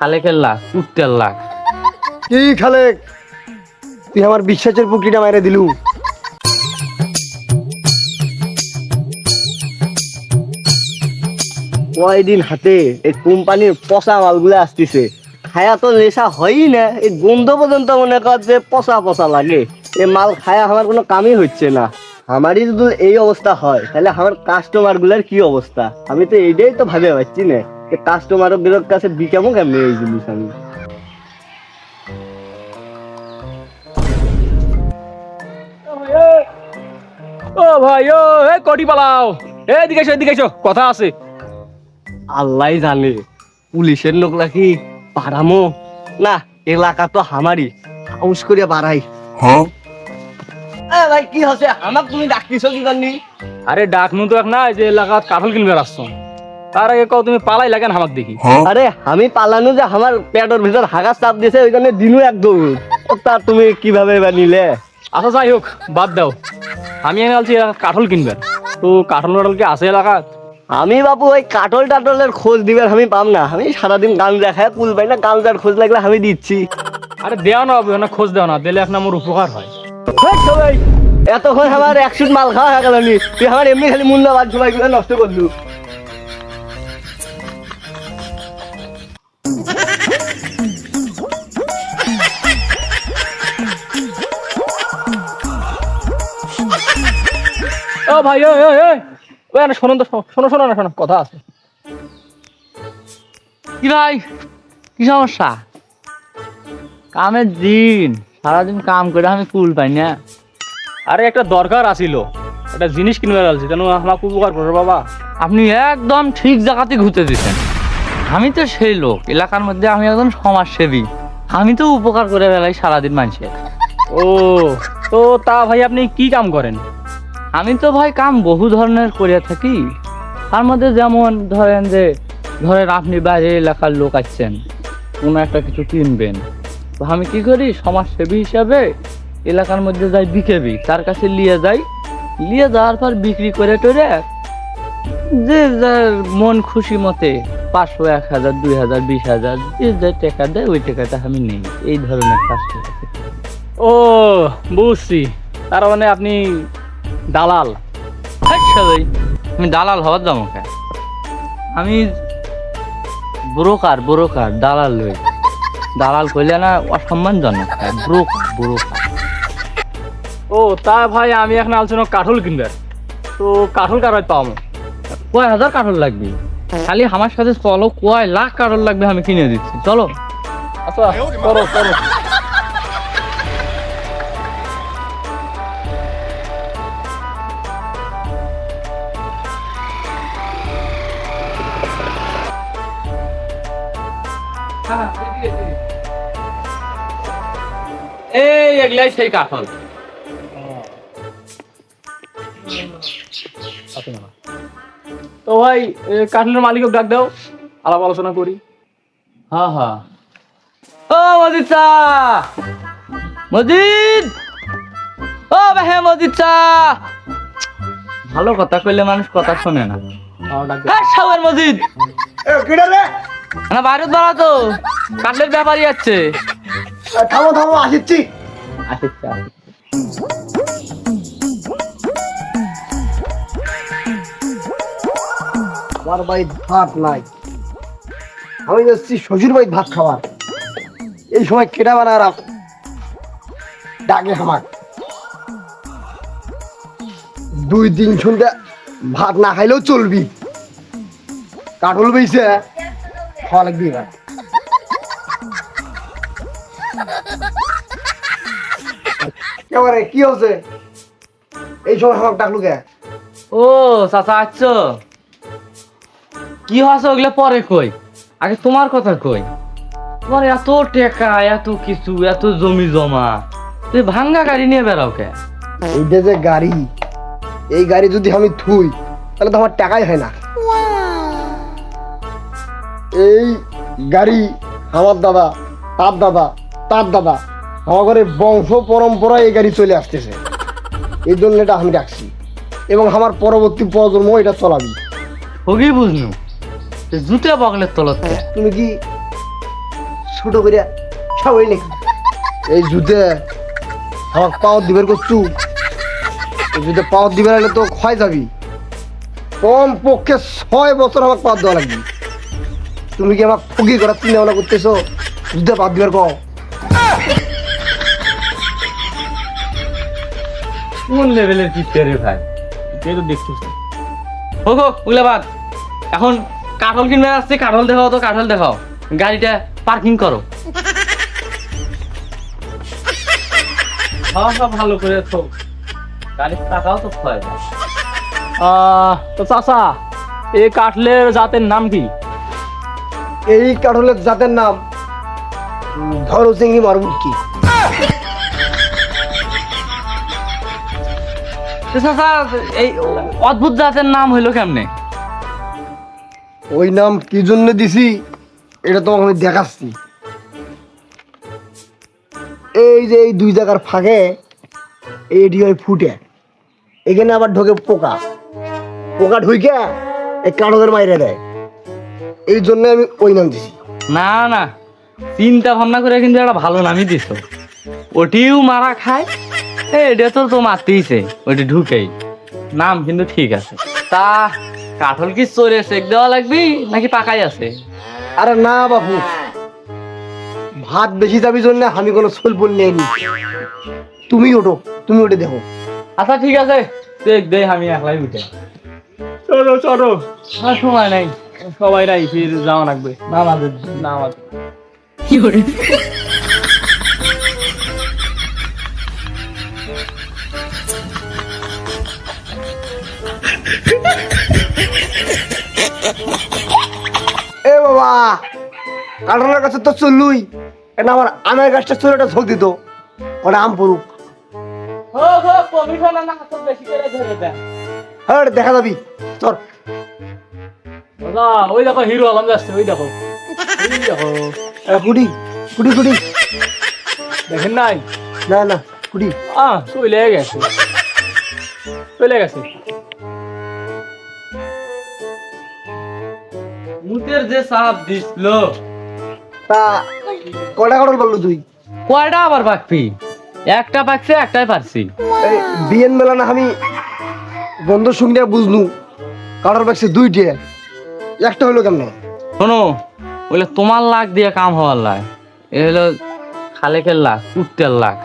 খালেকের লাখ কুত্তের লাখ। কি খালেক, তুই আমার বিশ্বাসের পুকুরিটা মাইরে দিলু। কয়দিন হাতে এই কোম্পানির পচা মালগুলো আসতেছে, খায়া তো নেশা হয়ই না, এই গন্ধ পর্যন্ত মনে কর যে পচা পচা লাগে। এই মাল খায়া আমার কোনো কামই হচ্ছে না। আমারই যদি এই অবস্থা হয় তাহলে আমার কাস্টমার গুলার কি অবস্থা? আমি তো এইটাই তো ভাবে পাচ্ছি না, কাস্টমার কাছে বিকামো কেমনি এই জিনিস আমি। ও ভাই ও কটি পালাও, এদিকে এসো এদিকে এসো, কথা আছে। আল্লাহ জানে পুলিশের লোক নাকি পারামো না, এলাকা তো আমারই, হাউস করে বাড়াই। ভাই কি হচ্ছে, আমাক তুমি ডাকতেছো কি জানি? আরে ডাকনু তো এক না, যে এলাকাত কাঠল কিনবে আসছো, তার আগে কও তুমি পালাই লাগেন হামাক দেখি। আরে আমি পালানো যে আমার পেটের ভিতর হাগা চাপ দিয়েছে, ওই জন্য দিনু একদম। তা তুমি কিভাবে নিলে? আচ্ছা যাই হোক, বাদ দাও। আমি এনে আলছি কাঠল কিনবেন, তো কাঠল টাঠল কি আছে এলাকাত? আমি বাবু ওই কাটল টাটলের খোঁজ দিবেন আমি পাম না, আমি সারাদিন গাঞ্জা খায় কুল পাই না, গাঞ্জার খোঁজ লাগলে আমি দিচ্ছি। আরে দেও না বাবু, না খোঁজ দেও না, দিলে এক আমার উপকার হয়। সবাই এতক্ষণ আমার একশুট মাল খাওয়া হয়ে গেল নি, তুই আমার এমনি খালি মূল্যবান সময়গুলো নষ্ট করলু। ও ভাই শোনো তো, শোনো শোনো না, শোনো কথা আছে। কি ভাই, কি সমস্যা? কামের দিন, সারাদিন কাম করে আমি কুল পাই না। আরে একটা দরকার আছিল, একটা জিনিস কিনবে আলছি, কেন আমাকে উপকার করো বাবা। আপনি একদম ঠিক জায়গাতে ঘুরতে দিচ্ছেন। আমি তো সেই লোক, এলাকার মধ্যে আমি একজন সমাজসেবী, আমি তো উপকার করে বেড়াই সারাদিন মানুষের। ও তো তা ভাই আপনি কি কাম করেন? আমি তো ভাই কাম বহু ধরনের করে থাকি। তার মধ্যে যেমন ধরেন আপনি বাইরে এলাকার লোক আসছেন, কোনো একটা কিছু কিনবেন, তো আমি কি করি, সমাজসেবী হিসাবে এলাকার মধ্যে যাই বিকেবি, তার কাছে নিয়ে যাওয়ার পর বিক্রি করে টোরে যে যার মন খুশি মতে 500, 1000, 2000, 20,000 যে টাকা দেয় ওই টাকাটা আমি নেই। এই ধরনের কাজ করে থাকি। ও বুঝছি, তার মানে আপনি দালাল। আচ্ছা ভাই, আমি দালাল হওয়ার দাম ওকে, আমি ব্রোকার দালাল লই। দালাল কইলে না অসম্মানজনক, ব্রোকার। ও তা ভাই আমি এখন আলোচনা কাঠল কিনবে, তো কাঠল কারাই পাবো? কয় হাজার কাঠল লাগবে? খালি আমার সাথে চলো, কয় লাখ কাঠল লাগবে আমি কিনে দিচ্ছি, চলো। আচ্ছা করো করো। এই এগুলাই সেই কাঠল। তো ভাই কাঠলের মালিককে ডাক দাও, আলাপ আলোচনা করি। হ্যাঁ ও মজিদ চা, মজিদ, ও ভাই মজিদ চা। ভালো কথা কইলে মানুষ কথা শোনে না। সাউয়ার মজিদ না, বাইরে দাঁড়া তো, কাঠলের ব্যাপারই আছে। থামো আসিচ্ছি। আচ্ছা আমার বাড়ি ভাত নাই, আমি যাচ্ছি শ্বশুর বাড়ি ভাত খাওয়ার। এই সময় কেটা বানার ডাকে আমার 2 দিন শুনতে ভাত না খাইলেও চলবি, কাঠল বেইছে খাওয়া লাগবি। এবার এবারে কি হচ্ছে, এই সময় আমাকে ডাকলু কে? ও চাচা আচ্ছা, কি হচ্ছে ওগুলো পরে কই, আগে তোমার কথা কই। তোমার এত টাকা, এত কিছু, এত জমি জমা, তুই ভাঙ্গা গাড়ি নিয়ে বেড়াও কে? এইটা যে গাড়ি, এই গাড়ি যদি আমি থুই তাহলে তো আমার টাকাই হয় না। এই গাড়ি আমার দাদা, তার দাদা, তার দাদা, আমার ঘরে বংশ পরম্পরায় এই গাড়ি চলে আসতেছে। এই জন্য এটা আমি রাখছি, এবং আমার পরবর্তী প্রজন্ম এটা চলাবি। হগি বুঝনু জুতে বগলের তলত। তুমি কি ছোট করে সবাই লেখা এই যুদ্ধে আমার পাওয়ার দিবের করছু এই যুদ্ধে পাওয়ার দিবের হলে তো ক্ষয় যাবি কম পক্ষে 6 বছর আমার পাওয়ার দেওয়া লাগবে তুমি কি আমার ফকি করার চিন্তা ভাবনা করতেছো যুদ্ধে পাওয়ার দিবের কম কোন লেভেলের পিছিয়ে রে ভাই এই তো দেখছিস হোক হোক ওগুলা বাদ এখন কাঠল কিনবে আসছে কাঠল দেখাও তো কাঠল দেখাও গাড়িটা পার্কিং করো সব ভালো করে তো গাড়ির টাকাও তো ক্ষয় যায় তো চাচা এই কাঠলের জাতের নাম কি? এই কাঠলের জাতের নাম ধরো চিংড়ি মারবুটকি চাচা এই অদ্ভুত জাতের নাম হইলো কেমনে? ওই নাম কি জন্য দিছি এটা তোমাকে আমি দেখাচ্ছি এই যে এই 2 জায়গার ফাঁকে এইটি হয় ফুটে এখানে আবার ঢোকে পোকা পোকা ঢুকে এই কাঠলের মাইরে দেয় এই জন্য আমি ওই নাম দিছি না না চিন্তা ভাবনা করে কিন্তু একটা ভালো নামই দিছ ওটিও মারা খায় এটা তো মারতেইছে ওটি ঢুকেই নাম কিন্তু ঠিক আছে তা কাঠল কি চোরে সেক দেওয়া লাগবি নাকি পাকাই আছে? আরে না বাবু ভাত বেশি যাবি জন্য আমি কোনো সোলপল নেইনি তুমি ওঠো তুমি ওঠে দেখো আচ্ছা ঠিক আছে দেখ দে আমি একলাই উঠে চলো চলো আর সময় নাই সবাই নাই ফির যাওয়া লাগবে নামাজের নামাজ এ বাবা কাঠলের কাছে তো চললুই এটা আমার আমের গাছটা চলে একটা ঝোঁক দিত ওটা আম পড়ুক হ্যাঁ দেখা যাবি চল দাদা ওই দেখো হিরো আলম যাচ্ছে ওই দেখো কুড়ি কুড়ি কুড়ি দেখেন নাই? না না কুড়ি চলে গেছে চলে গেছে মুতের যে সাপ দিছিল তা কটা কাঠল বললো তুই কয়টা আবার পাকবি একটা পাকছে একটাই পারছি এই বিয়েন মেলা না আমি বন্ধ সঙ্গে বুঝলু কাঠল পাকছে 2টে একটা হলো কেমন শোনো বলে তোমার লাখ দিয়ে কাম হওয়ার লাগ এ হলো খালেকের লাখ কুত্তের লাখ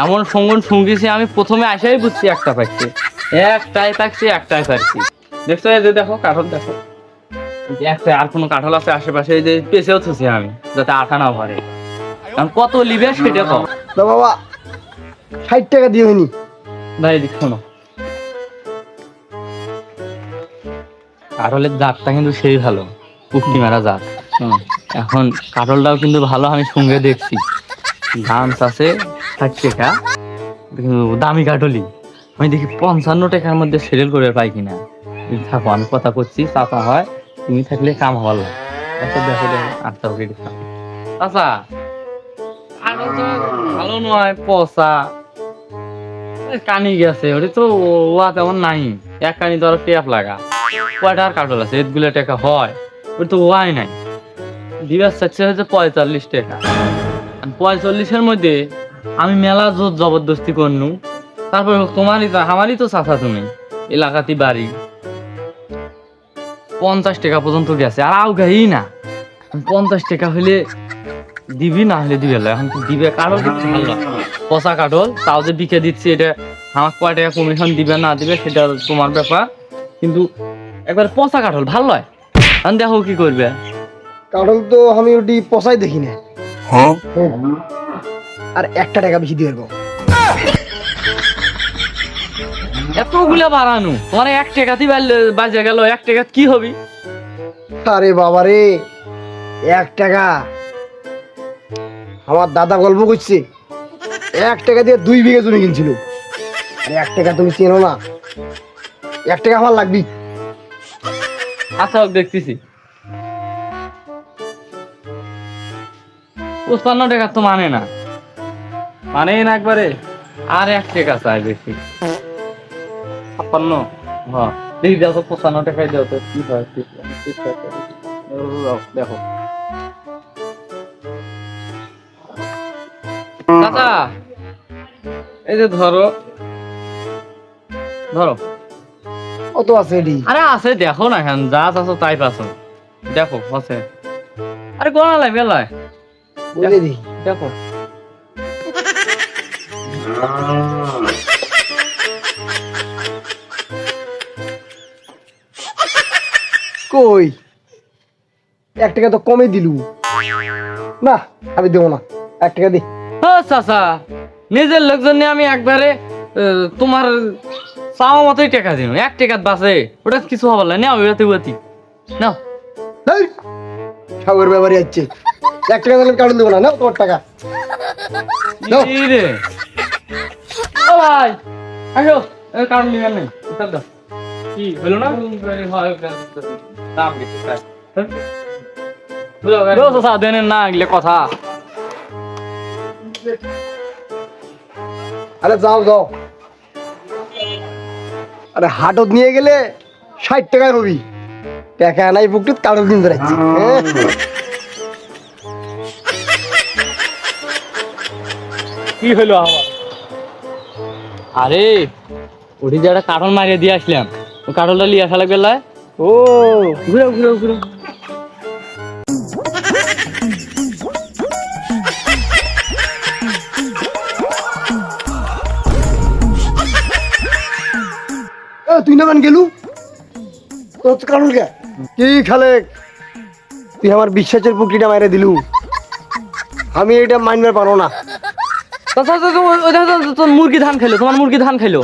এমন সঙ্গন সঙ্গীছি আমি প্রথমে আসাই বুঝছি একটা পাকছে একটাই পাকছে একটাই পারছি দেখছো এই যে দেখো কাঠল দেখো একটা আর কোনো কাঠল আছে আশেপাশে এই যে পেছেও থুছি আমি যাতে আঠা না ভরে কারণ কত লিবে সেটা কম তো বাবা 60 টাকা দিয়ে হয়নি ভাই এদিক শোনো কাঠলের জাতটা কিন্তু সেই ভালো পুকটি মারা জাত এখন কাঠলটাও কিন্তু ভালো আমি সঙ্গে দেখছি দাম আছে 60 টাকা কিন্তু দামি কাঠলি আমি দেখি 55 টাকার মধ্যে সেরেল করে পাই কিনা থাকো আমি কথা করছি চাচা হয় তুমি থাকলে কাম হলো আচ্ছা দেখো আচ্ছা ওকে আচ্ছা কাঠল তো ভালো নয় পচা কানি গেছে ওটা তো ওয়া তেমন নাই এক কানি ধরো টেপ লাগা কয়টার কাঠল আছে এগুলো টাকা হয় ওটা তো ওয়াই নাই দিবার চাচ্ছে হচ্ছে 45 টাকা 45-এর মধ্যে আমি মেলা জোর জবরদস্তি করনু তারপর আমারই তো চাচা তুমি এলাকাতে বাড়ি 50 টাকা পর্যন্ত গেছে আর আও গাই না 50 টাকা হলে দিবি না হলে দিবে এখন দিবে কাঠল ভালো পচা কাঠল তাও যে বিকে দিচ্ছি এটা আমার কয় টাকা কমিশন দিবে না দিবে সেটা তোমার ব্যাপার কিন্তু একবার পচা কাঠল ভালো হয় এখন দেখো কি করবে কাঠল তো আমি ওটি পচাই দেখি না আর 1 টাকা বেশি দিয়ে দেবো এতগুলা বাড়ানো তোমার 1 টাকাতেই বাজে গেল 1 টাকা কি হবি আরে বাবা রে 1 টাকা আমার দাদা গল্প করছে 1 টাকা দিয়ে 2 বিঘা জমি কিনছিল আর 1 টাকা তুমি চেনো না 1 টাকা আমার লাগবি আচ্ছা দেখতেছি 55 টাকা তো মানে না একবারে আর 1 টাকা চাই বেশি 56 হ্যাঁ দেখি দাও তো 55 টাকায় দাও তো কি হয় দেখো এই যে ধরো ধরো। কত আছে এটি? আরে আছে দেখো না, এখন যা আছো তাই পাছো, দেখো আছে। আরে কোন লাই বেলায় বলে দি। দেখো। কই 1 টাকা তো কমে দিলু। না আমি দেবো না, 1 টাকা দি। ও চাচা, নিজের লোকজন নিয়ে আমি একবারে তোমার চাওয়া মতোই টাকা দিন, 1 টাকা বাঁচে, ওটা কিছু হবে না। নাও এটাতে উয়াতি নাও। হেই, সাগর ব্যাপারে যাচ্ছে, 1 টাকা দিলে কাটুন দেবো না, নাও তোমার টাকা। দাও। এই রে ও ভাই আসো, কারণ নিবেন নেই, দাও। কি হলো না? দাম বেশি তাই। চাচা দেন না এগুলো কথা। আরে যাও যাও, আরে হাটত নিয়ে গেলে 60 টাকায় রবি, টাকা নাই পুকুর কারোর দিন ধরাচ্ছি। কি হলো আমার? আরে ওটি যে একটা কাঠল মারিয়ে দিয়ে আসলাম, ও কাঠলটা লিয়ে আসা লাগবে লাই। ও ঘুরো ঘুরো ঘুরো। তুই না মান গেলু তোর কারণ কে? কি খালে তুই আমার বিশ্বাসের পুকুরিটা মাইরে দিলু, আমি এটা মানবে পারো না। চাচা চাচা, ওই দেখো তো, তোর মুরগি ধান খাইলো, তোমার মুরগি ধান খাইলো।